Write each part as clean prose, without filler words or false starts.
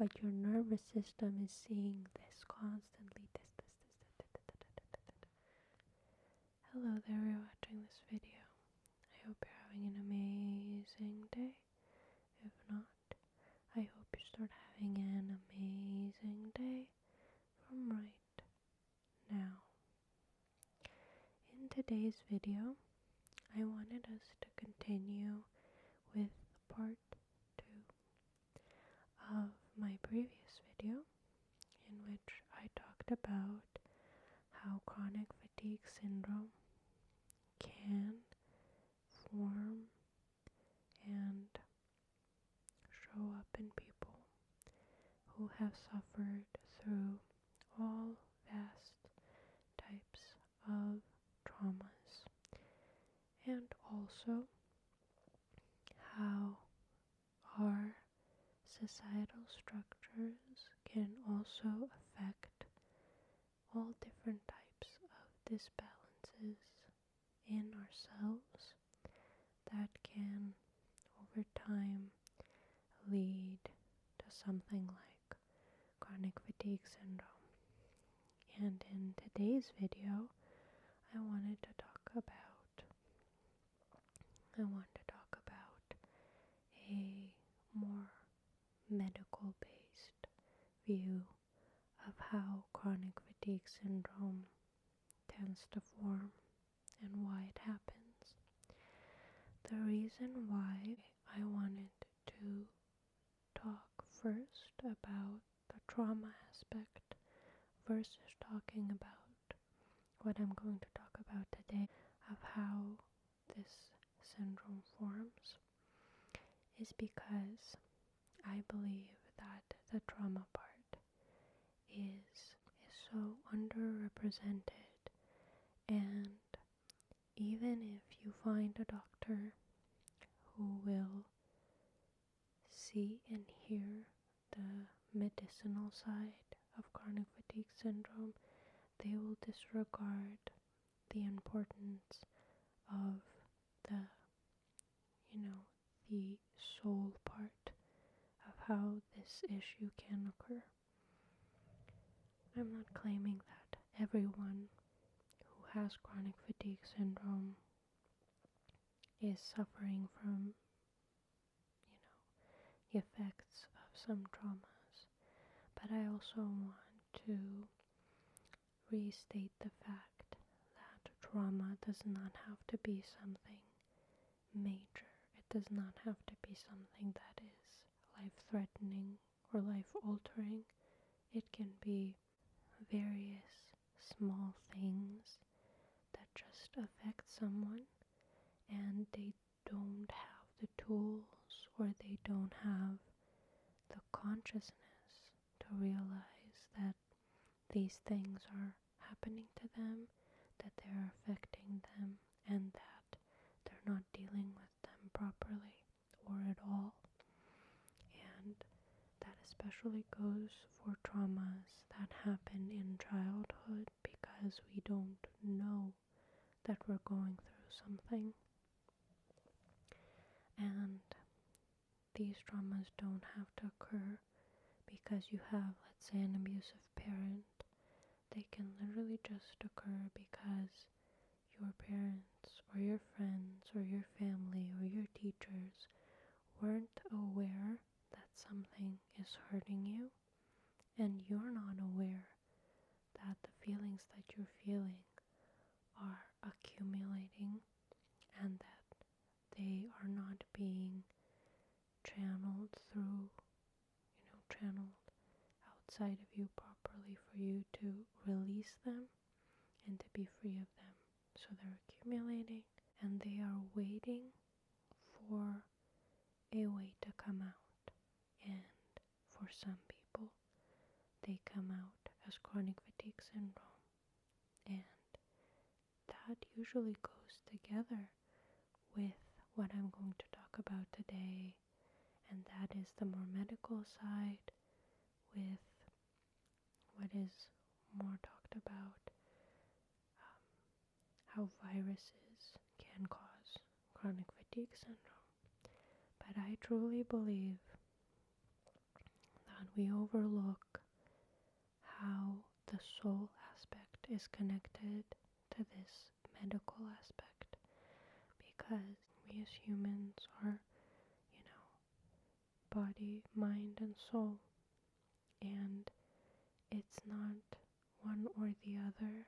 but your nervous system is seeing this constantly. Hello there, you're watching this video. I hope you're having an amazing day. If not, I hope you start having an amazing day from right now. In today's video, I wanted us to continue with part 2 of my previous video, in which I talked about how chronic fatigue syndrome can form and show up in people who have suffered through all vast types of traumas, and also how our societal structures can also affect all different types of disbalances in ourselves that can over time lead to something like chronic fatigue syndrome. And in today's video, I want to talk about a more medical based view of how chronic fatigue syndrome tends to form and why it happens. The reason why I wanted to talk first about the trauma aspect versus talking about what I'm going to talk about today of how this syndrome forms is because I believe that the trauma part is so underrepresented, and even if you find a doctor who will see and hear the medicinal side of chronic fatigue syndrome, they will disregard the importance of the the soul part of how this issue can occur. I'm not claiming that everyone who has chronic fatigue syndrome is suffering from, the effects of some traumas, but I also want to restate the fact that trauma does not have to be something major. It does not have to be something that is life-threatening or life-altering. It can be various small things that just affect someone, and they don't have the tools or they don't have the consciousness to realize that these things are happening to them, that they're affecting them, and that they're not dealing with them properly or at all. And that especially goes for traumas that happen in childhood, because we don't know that we're going through something. And these traumas don't have to occur because you have, let's say, an abusive parent. They can literally just occur because your parents or your friends or your family or your teachers weren't aware that something is hurting you, and you're not aware that the feelings that you're feeling are accumulating and that they are not being channeled outside of you properly for you to release them and to be free of them. So they're accumulating and they are waiting for a way to come out. And for some people, they come out as chronic fatigue syndrome. And that usually goes together with what I'm going to talk about today, and that is the more medical side with what is more talked about, how viruses can cause chronic fatigue syndrome. But I truly believe but we overlook how the soul aspect is connected to this medical aspect, because we as humans are, body, mind, and soul, and it's not one or the other,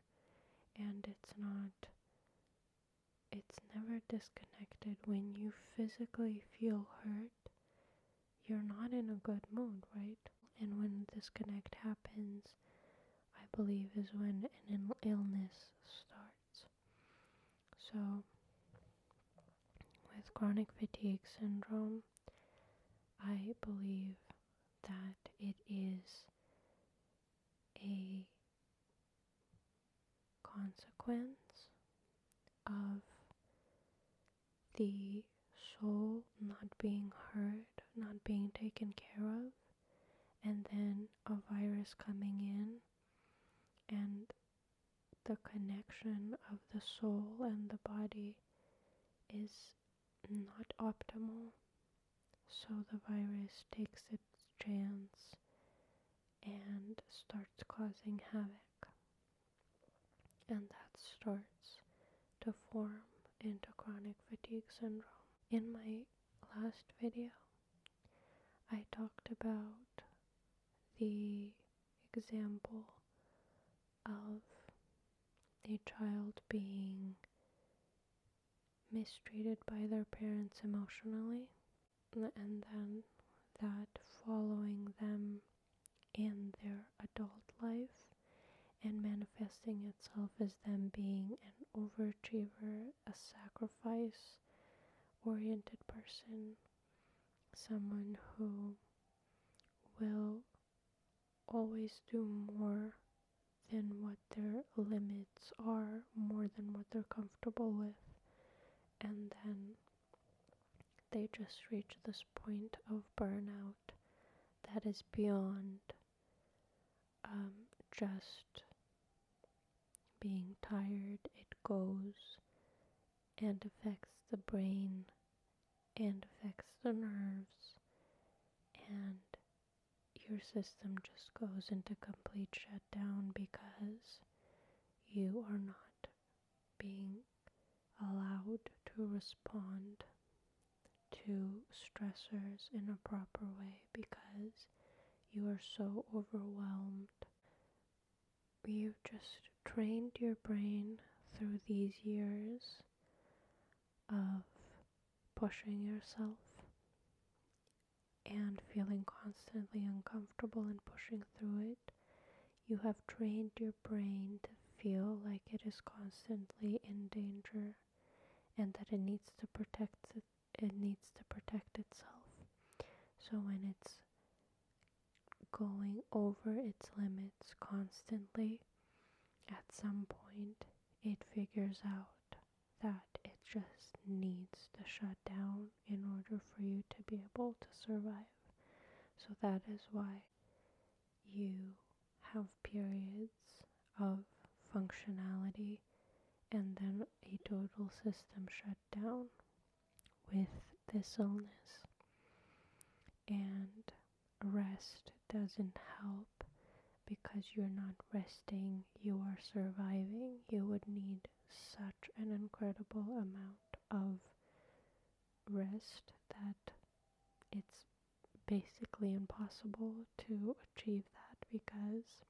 and it's never disconnected. When you physically feel hurt, you're not in a good mood, right? And when disconnect happens, I believe is when an illness starts. So, with chronic fatigue syndrome, I believe that it is a consequence of the soul not being heard, not being taken care of, and then a virus coming in, and the connection of the soul and the body is not optimal. So the virus takes its chance and starts causing havoc, and that starts to form into chronic fatigue syndrome. In my last video, I talked about the example of a child being mistreated by their parents emotionally, and then that following them in their adult life and manifesting itself as them being an overachiever, a sacrifice oriented person, someone who will always do more than what their limits are, more than what they're comfortable with, and then they just reach this point of burnout that is beyond just being tired. It goes and affects the brain and affects the nerves, and your system just goes into complete shutdown because you are not being allowed to respond to stressors in a proper way because you are so overwhelmed. You've just trained your brain through these years of pushing yourself and feeling constantly uncomfortable and pushing through it. You have trained your brain to feel like it is constantly in danger and that it needs to protect itself. So when it's going over its limits constantly, at some point it figures out that it just needs to shut down in order for you to be able to survive. So that is why you have periods of functionality and then a total system shutdown with this illness. And rest doesn't help because you're not resting, you are surviving. You would need such an incredible amount of rest that it's basically impossible to achieve that, because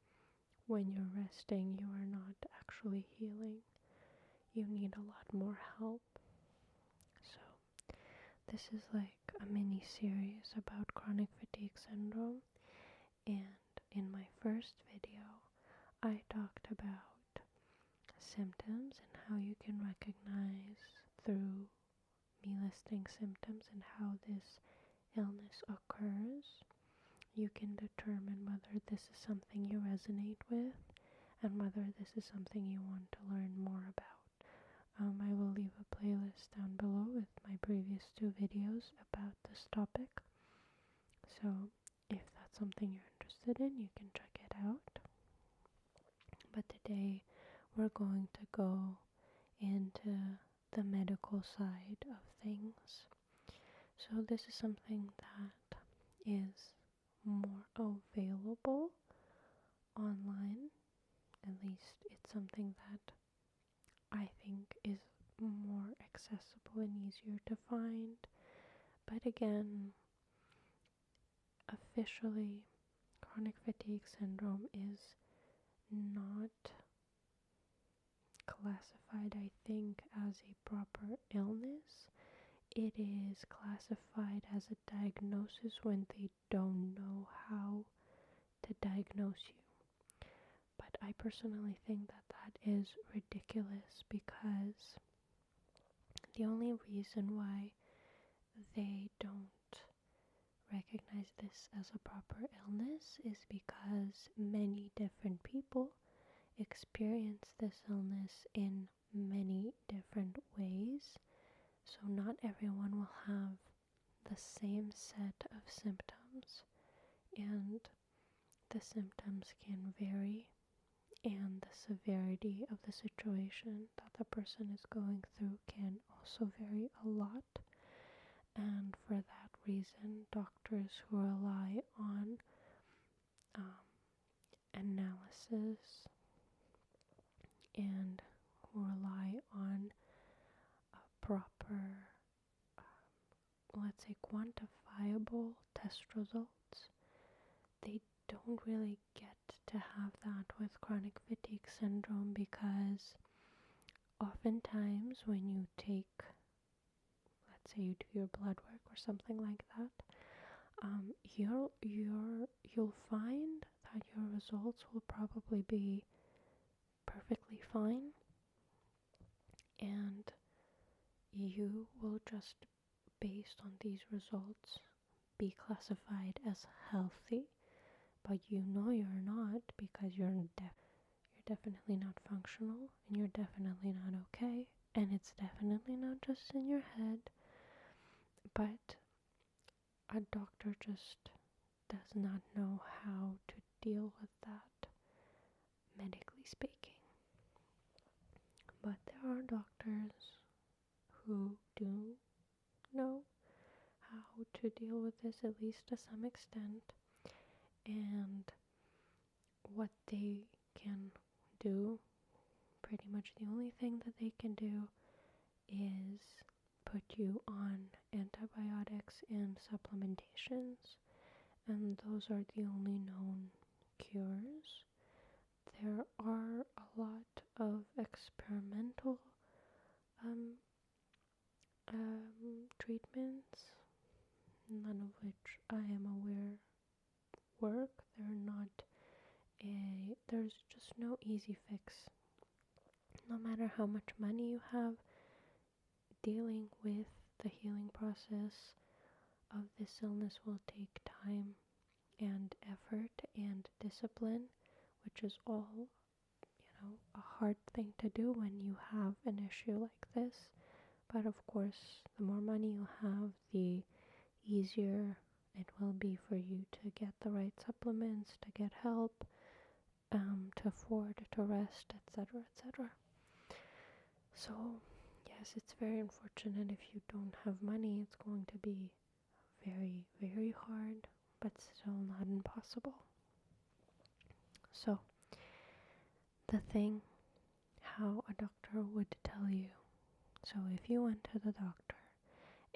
when you're resting, you are not actually healing. You need a lot more help. So this is like a mini series about chronic fatigue syndrome, and in my first video I talked about symptoms and how you can recognize through me listing symptoms and how this illness occurs. You can determine whether this is something you resonate with and whether this is something you want to learn more about. I will leave a playlist down below with my previous 2 videos about this topic. So if that's something you're interested in, you can check it out. But today we're going to go into the medical side of things. So this is something that is more available online. At least it's something that I think is more accessible and easier to find. But again, officially, chronic fatigue syndrome is not classified, I think, as a proper illness. It is classified as a diagnosis when they don't know how to diagnose you. But I personally think that that is ridiculous, because the only reason why they don't recognize this as a proper illness is because many different people experience this illness in many different ways. So not everyone will have the same set of symptoms, and the symptoms can vary, and the severity of the situation that the person is going through can also vary a lot. And for that reason, doctors who rely on analysis and who rely on proper, let's say, quantifiable test results, they don't really get to have that with chronic fatigue syndrome, because oftentimes when you take, let's say you do your blood work or something like that, you'll find that your results will probably be perfectly fine, and you will just, based on these results, be classified as healthy, but you know you're not, because you're definitely not functional, and you're definitely not okay, and it's definitely not just in your head, but a doctor just does not know how to deal with that, medically speaking. But there are doctors who do know how to deal with this, at least to some extent, and what they can do, pretty much the only thing that they can do, is put you on antibiotics and supplementations, and those are the only known cures. There are a lot of experimental treatments, none of which I am aware work. There's just no easy fix. No matter how much money you have, dealing with the healing process of this illness will take time and effort and discipline, which is all, a hard thing to do when you have an issue like this. But of course, the more money you have, the easier it will be for you to get the right supplements, to get help, to afford to rest, etc., etc. So yes, it's very unfortunate. If you don't have money, it's going to be very, very hard, but still not impossible. So the thing, how a doctor would tell you, so if you went to the doctor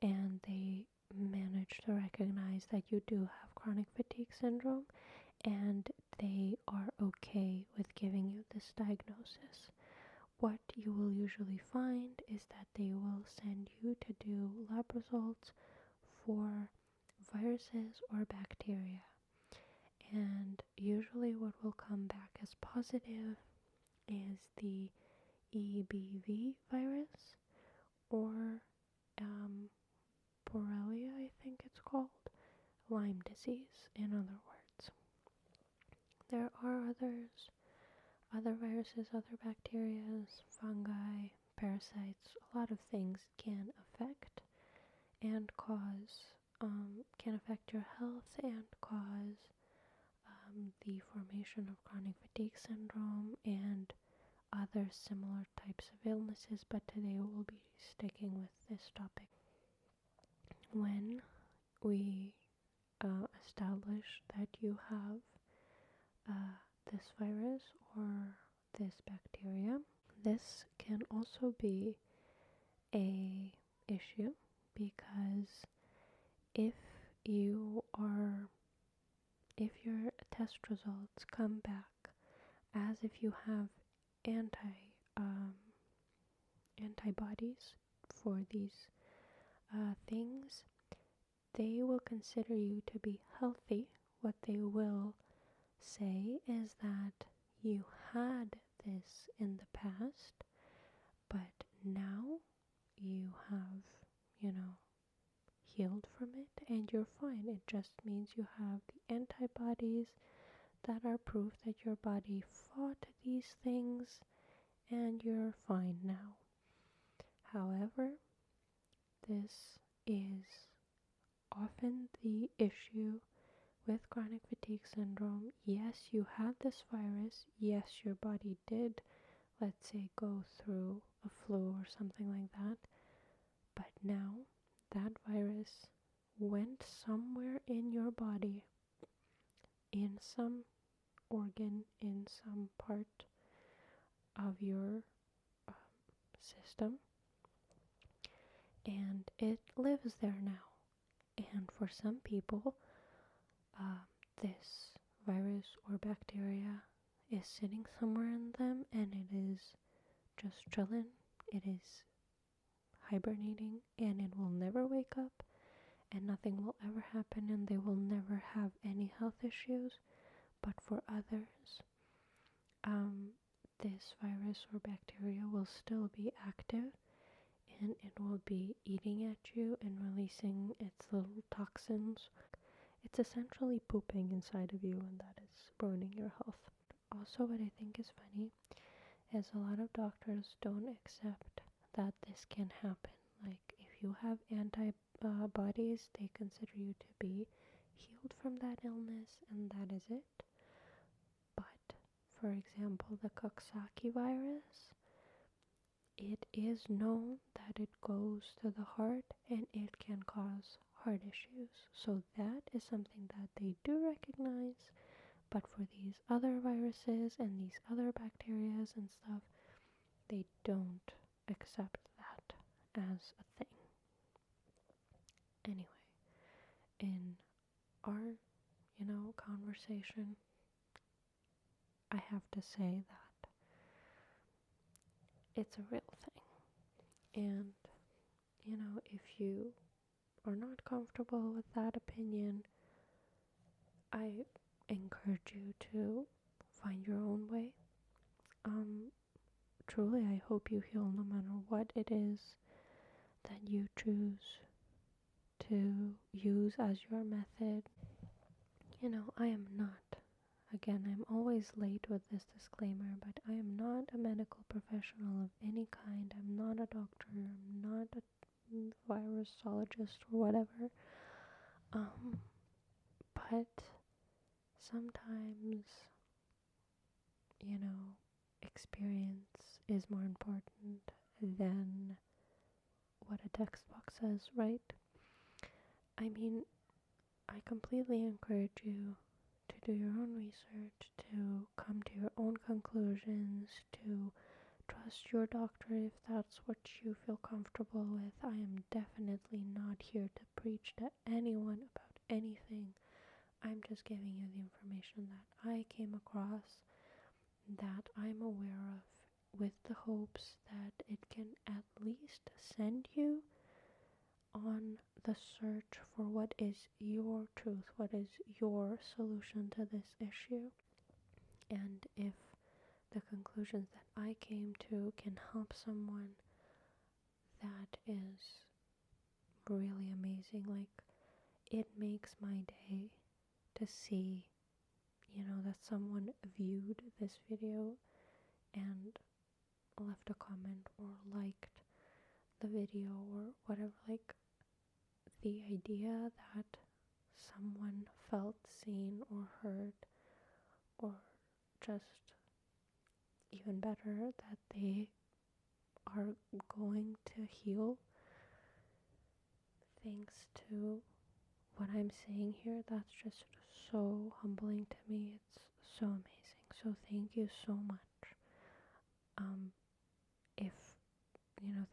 and they manage to recognize that you do have chronic fatigue syndrome, and they are okay with giving you this diagnosis, what you will usually find is that they will send you to do lab results for viruses or bacteria. And usually what will come back as positive is the EBV virus, or Borrelia, I think it's called, Lyme disease, in other words. There are other viruses, other bacteria, fungi, parasites, a lot of things can affect and cause, can affect your health and cause the formation of chronic fatigue syndrome and other similar types of illnesses, but today we'll be sticking with this topic. When we establish that you have this virus or this bacteria. This can also be a issue because if you are if your test results come back as if you have um, antibodies for these things, they will consider you to be healthy. What they will say is that you had this in the past, but now you have, healed from it and you're fine. It just means you have the antibodies that are proof that your body fought these things and you're fine now. However, this is often the issue with chronic fatigue syndrome. Yes, you had this virus. Yes, your body did, let's say, go through a flu or something like that. But now that virus went somewhere in your body, in some organ, in some part of your system, and it lives there now. And for some people, this virus or bacteria is sitting somewhere in them and it is just chilling. It is hibernating and it will never wake up and nothing will ever happen and they will never have any health issues. But for others, this virus or bacteria will still be active and it will be eating at you and releasing its little toxins. It's essentially pooping inside of you, and that is ruining your health. Also, what I think is funny is a lot of doctors don't accept that this can happen. Like, if you have antibodies, they consider you to be healed from that illness, and that is it. But, for example, the Coxsackie virus, it is known that it goes to the heart and it can cause heart issues. So that is something that they do recognize. But for these other viruses and these other bacteria and stuff, they don't accept that as a thing. Anyway, in our, conversation, I have to say that it's a real thing. And, if you are not comfortable with that opinion, I encourage you to find your own way. Truly, I hope you heal no matter what it is that you choose to use as your method. I am not, again, I'm always late with this disclaimer, but I am not a medical professional of any kind. I'm not a doctor. I'm not a virusologist or whatever. But sometimes, experience is more important than what a textbook says, right? I mean, I completely encourage you to do your own research, to come to your own conclusions, to trust your doctor if that's what you feel comfortable with. I am definitely not here to preach to anyone about anything. I'm just giving you the information that I came across, that I'm aware of, with the hopes that it can at least send you on the search for what is your truth, what is your solution to this issue. And if the conclusions that I came to can help someone, that is really amazing. Like, it makes my day to see, that someone viewed this video and left a comment or liked the video or whatever. Like, the idea that someone felt seen or heard, or just even better, that they are going to heal thanks to what I'm saying here, that's just so humbling to me. It's so amazing. So thank you so much. If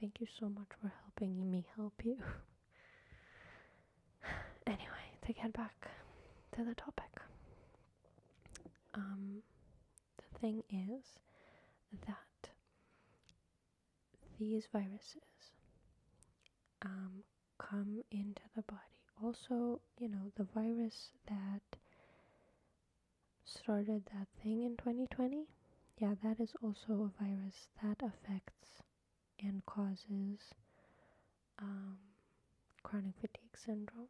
thank you so much for helping me help you. Anyway, to get back to the topic. The thing is that these viruses come into the body. Also, the virus that started that thing in 2020, yeah, that is also a virus that affects and causes chronic fatigue syndrome.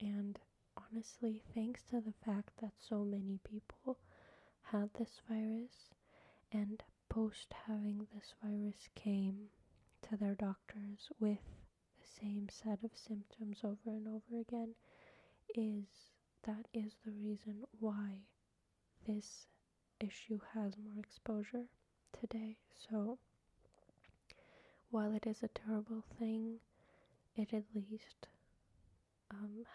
And honestly, thanks to the fact that so many people had this virus and post having this virus came to their doctors with the same set of symptoms over and over again, that is the reason why this issue has more exposure today. So while it is a terrible thing, it at least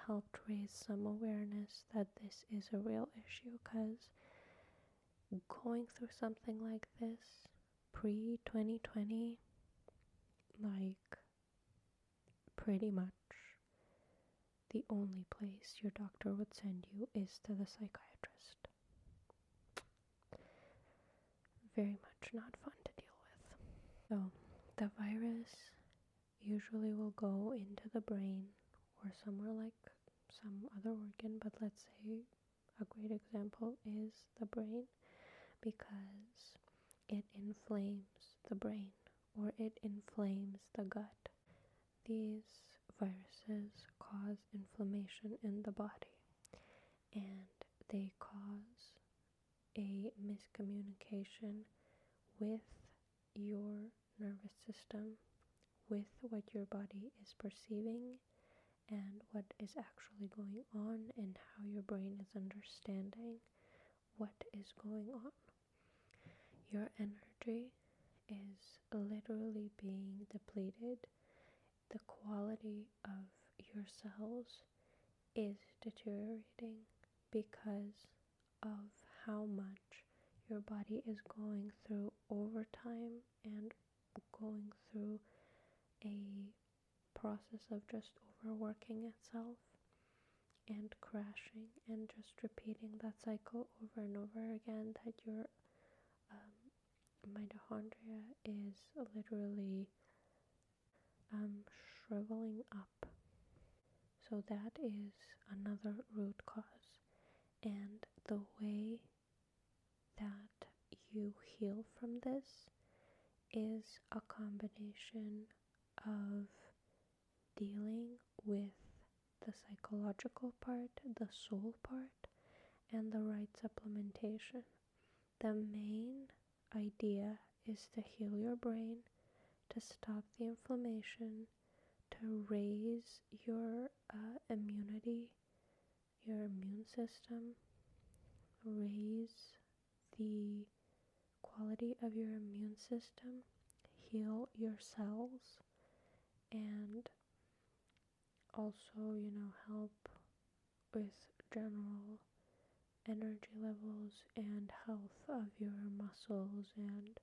helped raise some awareness that this is a real issue, because going through something like this pre-2020, like, pretty much the only place your doctor would send you is to the psychiatrist. Very much not fun to deal with. So the virus usually will go into the brain or somewhere like some other organ, but let's say a great example is the brain, because it inflames the brain or it inflames the gut. These viruses cause inflammation in the body, and they cause a miscommunication with your nervous system, with what your body is perceiving and what is actually going on, and how your brain is understanding what is going on. Your energy is literally being depleted. The quality of your cells is deteriorating because of how much your body is going through overtime and going through a process of just overworking itself and crashing and just repeating that cycle over and over again, that your mitochondria is literally shriveling up. So that is another root cause. And the way that you heal from this is a combination of dealing with the psychological part, the soul part, and the right supplementation. The main idea is to heal your brain, to stop the inflammation, to raise your immunity, your immune system, raise the quality of your immune system, heal your cells, and also, help with general energy levels and health of your muscles and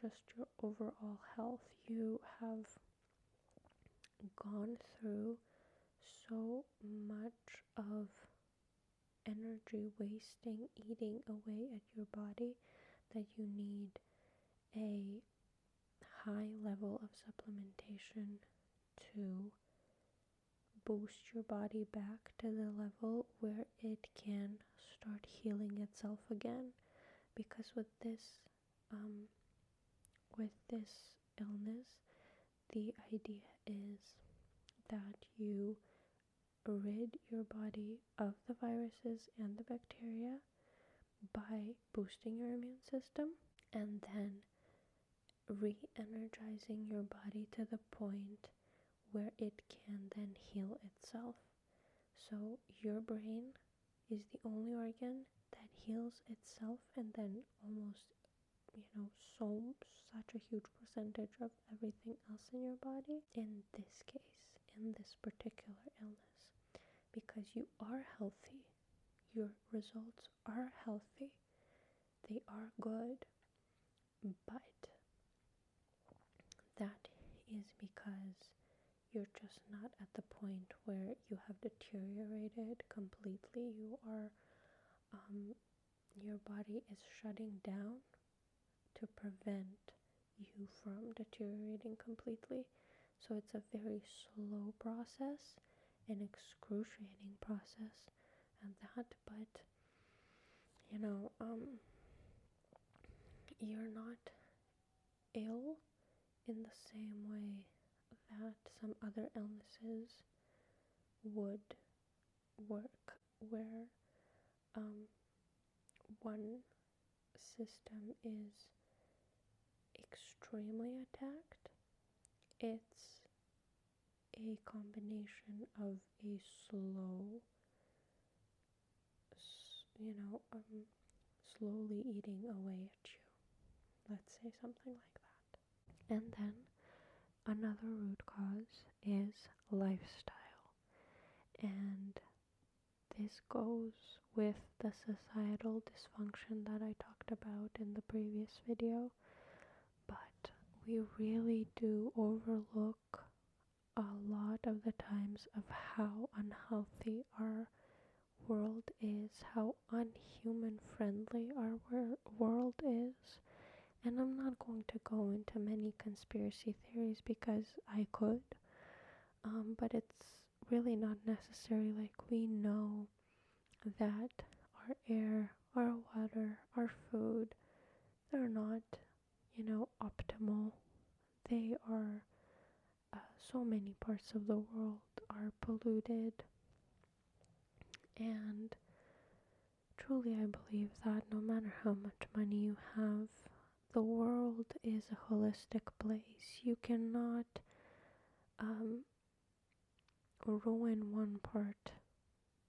just your overall health. You have gone through so much of energy wasting, eating away at your body, that you need a high level of supplementation to boost your body back to the level where it can start healing itself again. Because with this illness, the idea is that you rid your body of the viruses and the bacteria by boosting your immune system, and then re-energizing your body to the point where it can then heal itself. So your brain is the only organ that heals itself, and then almost such a huge percentage of everything else in your body. In this case, in this particular illness, because you are healthy. Your results are healthy. They are good. But that is because you're just not at the point where you have deteriorated completely. Your body is shutting down to prevent you from deteriorating completely. So it's a very slow process, an excruciating process, and that, but you're not ill in the same way that some other illnesses would work, where one system is extremely attacked. It's a combination of a slow, slowly eating away at you. Let's say something like that. And then another root cause is lifestyle. And this goes with the societal dysfunction that I talked about in the previous video. But we really do overlook a lot of the times of how unhealthy our world is, how unhuman friendly our world is. And I'm not going to go into many conspiracy theories because I could, but it's really not necessary. Like, we know that our air, our water, our food, they're not, optimal. They are, so many parts of the world are polluted. And truly, I believe that no matter how much money you have, the world is a holistic place. You cannot ruin one part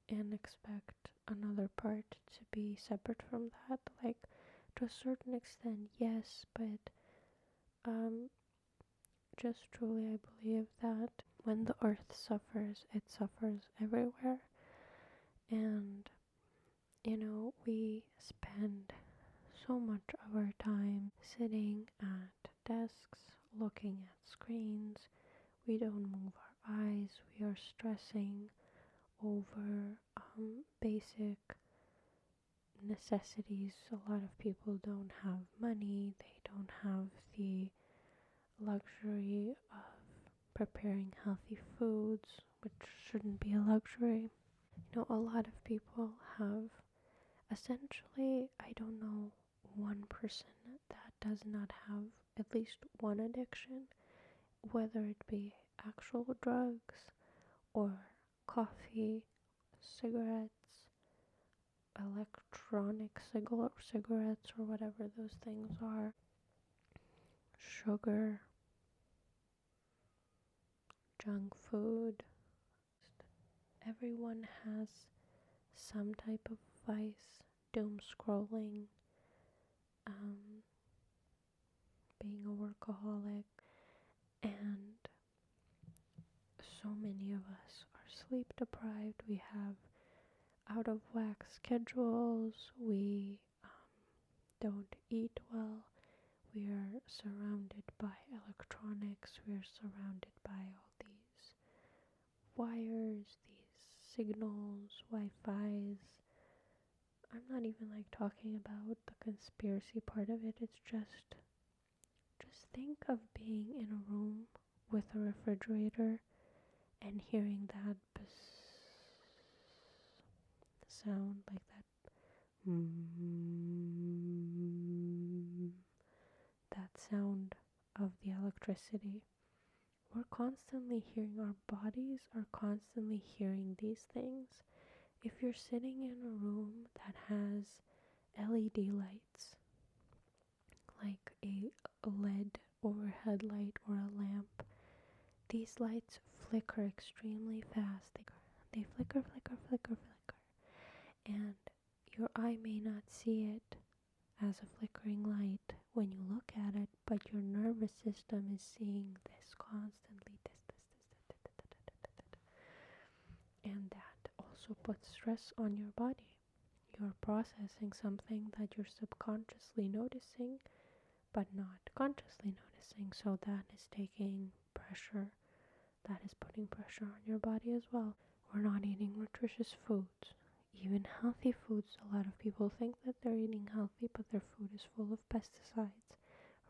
and expect another part to be separate from that. Like, to a certain extent, yes, but just truly, I believe that when the earth suffers, it suffers everywhere. And we spend so much of our time sitting at desks, looking at screens. We don't move our eyes. We are stressing over basic necessities. A lot of people don't have money. They don't have the luxury of preparing healthy foods, which shouldn't be a luxury. A lot of people have essentially, I don't know, one person that does not have at least one addiction, whether it be actual drugs or coffee, cigarettes, electronic cigarettes, or whatever those things are, sugar, junk food. Everyone has some type of vice, doom scrolling, being a workaholic, and so many of us are sleep deprived. We have out of whack schedules. We don't eat well. We are surrounded by electronics. We are surrounded by all these wires, these signals, Wi-Fi's. I'm not even talking about the conspiracy part of it. It's just think of being in a room with a refrigerator and hearing that sound, like that sound of the electricity. We're constantly hearing, our bodies are constantly hearing these things. If you're sitting in a room that has LED lights, like a LED overhead light or a lamp, these lights flicker extremely fast. They flicker, flicker, flicker, flicker. And your eye may not see it as a flickering light when you look at it, but your nervous system is seeing this constantly, and that also puts stress on your body. You're processing something that you're subconsciously noticing but not consciously noticing. So that is taking pressure, that is putting pressure on your body as well. We're not eating nutritious foods, even healthy foods. A lot of people think that they're eating healthy, but their food is full of pesticides,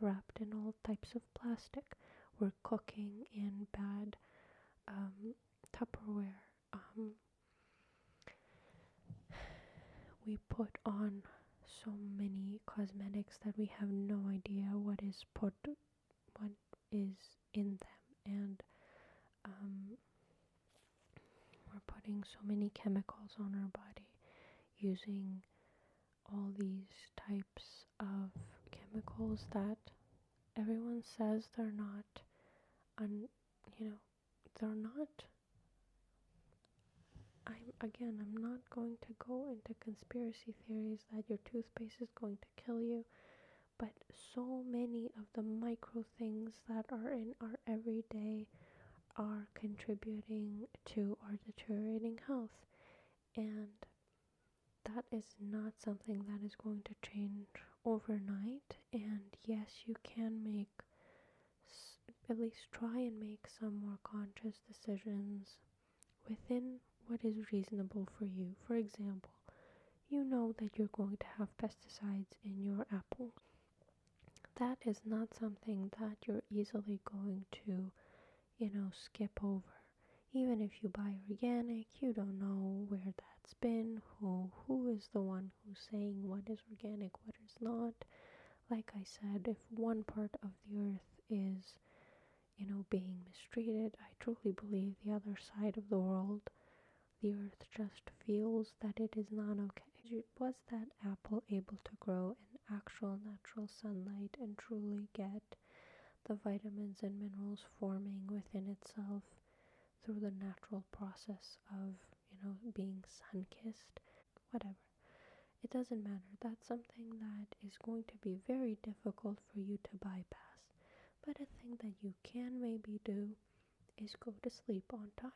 wrapped in all types of plastic. We're cooking in bad Tupperware. We put on so many cosmetics that we have no idea what is in them, and we're putting so many chemicals on our body using all these types of chemicals that everyone says they're not you know, they're not. I'm not going to go into conspiracy theories that your toothpaste is going to kill you, but so many of the micro things that are in our everyday are contributing to our deteriorating health, and that is not something that is going to change overnight. And yes, you can at least try and make some more conscious decisions within what is reasonable for you. For example, you know that you're going to have pesticides in your apple. That is not something that you're easily going to, skip over. Even if you buy organic, you don't know where that's been, who is the one who's saying what is organic, what is not. Like I said, if one part of the earth is, being mistreated, I truly believe the other side of the world, the earth just feels that it is not okay. Was that apple able to grow in actual natural sunlight and truly get the vitamins and minerals forming within itself through the natural process of, being sun-kissed? Whatever. It doesn't matter. That's something that is going to be very difficult for you to bypass. But a thing that you can maybe do is go to sleep on time.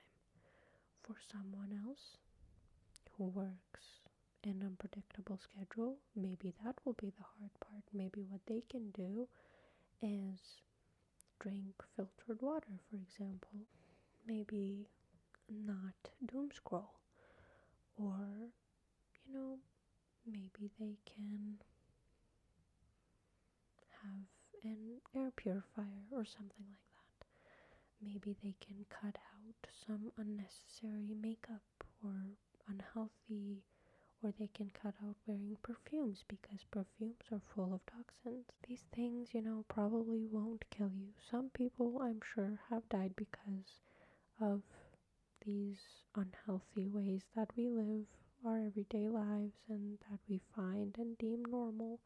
For someone else who works an unpredictable schedule, maybe that will be the hard part. Maybe what they can do is drink filtered water, for example. Maybe not doom scroll. Or, maybe they can have an air purifier or something like that. Maybe they can cut out some unnecessary makeup or unhealthy, or they can cut out wearing perfumes because perfumes are full of toxins. These things, probably won't kill you. Some people, I'm sure, have died because of these unhealthy ways that we live our everyday lives and that we find and deem normal.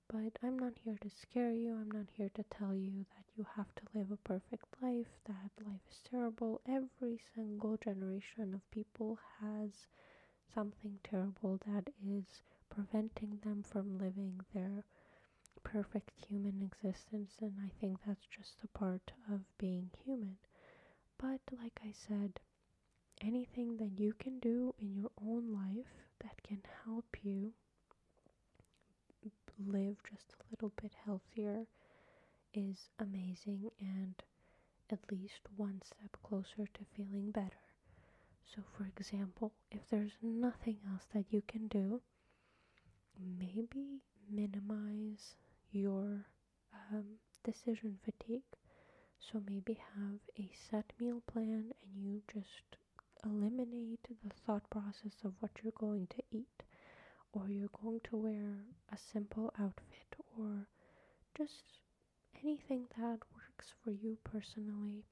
But I'm not here to scare you. I'm not here to tell you that you have to live a perfect life, that life is terrible. Every single generation of people has something terrible that is preventing them from living their perfect human existence, and I think that's just a part of being human. But like I said, anything that you can do in your own life that can help you live just a little bit healthier is amazing and at least one step closer to feeling better. So, for example, if there's nothing else that you can do, maybe minimize your decision fatigue. So maybe have a set meal plan and you just eliminate the thought process of what you're going to eat, or you're going to wear a simple outfit, or just anything that works for you personally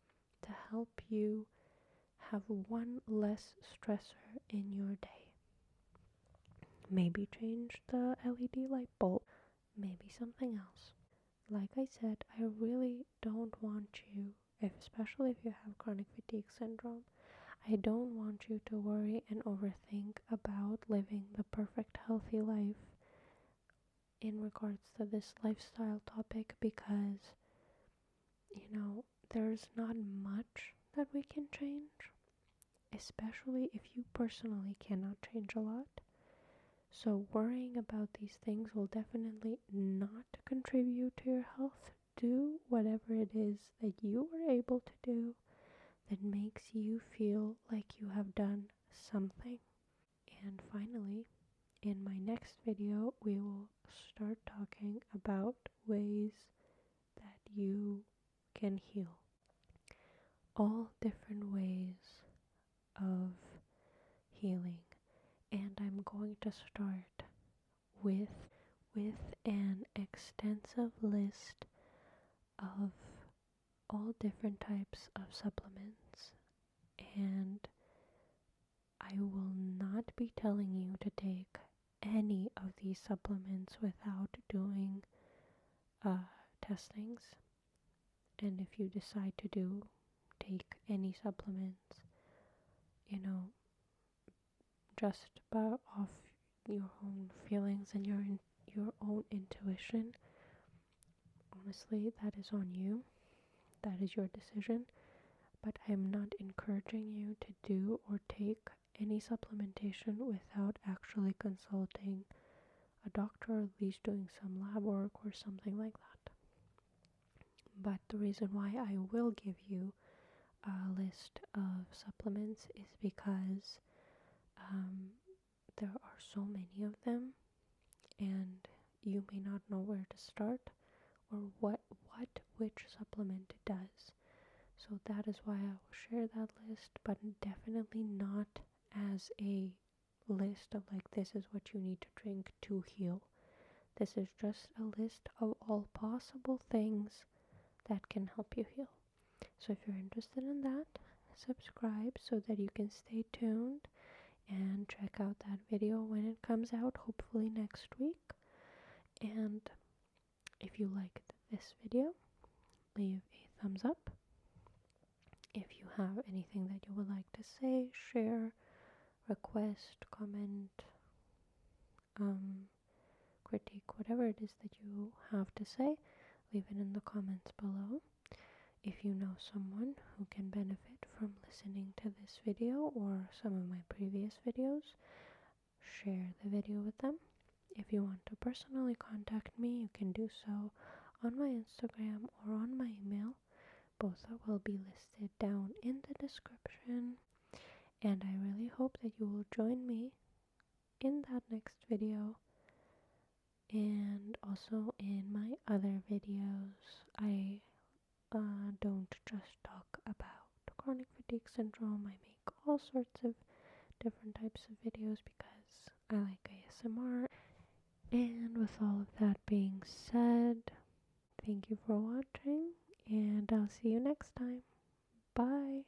to help you have one less stressor in your day. Maybe change the LED light bulb, maybe something else. Like I said, I really don't want you, especially if you have chronic fatigue syndrome, I don't want you to worry and overthink about living the perfect healthy life in regards to this lifestyle topic, because, there's not much that we can change. especially if you personally cannot change a lot. So worrying about these things will definitely not contribute to your health. Do whatever it is that you are able to do that makes you feel like you have done something. And finally, in my next video, we will start talking about ways that you can heal. All different ways of healing. And I'm going to start with an extensive list of all different types of supplements, and I will not be telling you to take any of these supplements without doing testings. And if you decide to take any supplements, just off your own feelings and your own intuition, honestly, that is on you. That is your decision. But I am not encouraging you to do or take any supplementation without actually consulting a doctor, or at least doing some lab work or something like that. But the reason why I will give you a list of supplements is because there are so many of them, and you may not know where to start or which supplement it does. So that is why I will share that list, but definitely not as a list of like, this is what you need to drink to heal. This is just a list of all possible things that can help you heal. So if you're interested in that, subscribe so that you can stay tuned and check out that video when it comes out, hopefully next week. And if you liked this video, leave a thumbs up. If you have anything that you would like to say, share, request, comment, critique, whatever it is that you have to say, leave it in the comments below. If you know someone who can benefit from listening to this video or some of my previous videos, share the video with them. If you want to personally contact me, you can do so on my Instagram or on my email. Both will be listed down in the description. And I really hope that you will join me in that next video and also in my other videos. I don't just talk about chronic fatigue syndrome. I make all sorts of different types of videos because I like ASMR. And with all of that being said, thank you for watching, and I'll see you next time. Bye.